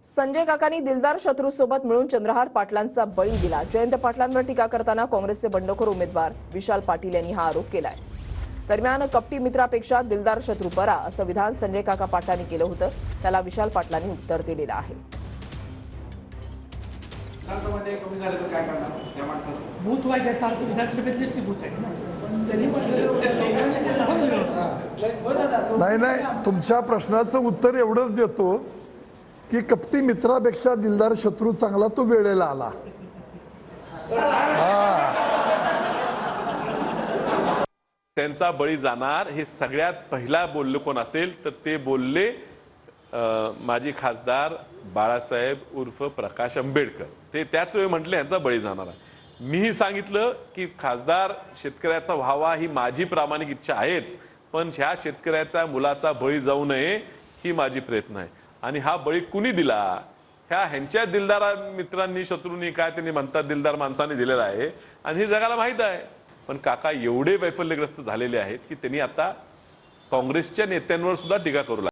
संजय काकांनी दिलदार शत्रूसोबत मिळून चंद्रहार पाटलांचा बळी दिला। जयंत पाटलांवर टीका करताना काँग्रेसचे बंडखोर उमेदवार विशाल पाटील यांनी हा आरोप केलाय। दरम्यान कपटी मित्रापेक्षा दिलदार शत्रू बरा असं विधान संजय काका पाटलांनी केलं होतं, त्याला विशाल पाटलांनी उत्तर दिलेलं आहे। बूथ व्हायचा अर्थ विधानसभेतलेच ती बूथ आहे नाही, तुमच्या प्रश्नाचं उत्तर एवढंच देतो की कपटी मित्रापेक्षा दिलदार शत्रू चांगला तो वेळेला आला। त्यांचा बळी जाणार हे सगळ्यात पहिला बोलले कोण असेल तर ते बोलले माजी खासदार बाळासाहेब उर्फ प्रकाश आंबेडकर। ते त्याच वेळी म्हटले यांचा बळी जाणार आहे। मीही सांगितलं की खासदार शेतकऱ्याचा व्हावा ही माझी प्रामाणिक इच्छा आहेच, पण ह्या शेतकऱ्याच्या मुलाचा बळी जाऊ नये ही माझी प्रयत्न आहे। आणि हा बळी कुणी दिला? ह्यांच्या दिलदार मित्रांनी शत्रूंनी काय त्यांनी म्हणतात दिलदार माणसांनी दिलेला आहे आणि हे जगाला माहीत आहे। पण काका एवढे वैफल्यग्रस्त झालेले आहेत की त्यांनी आता काँग्रेसच्या नेत्यांवर सुद्धा टीका करू लागले।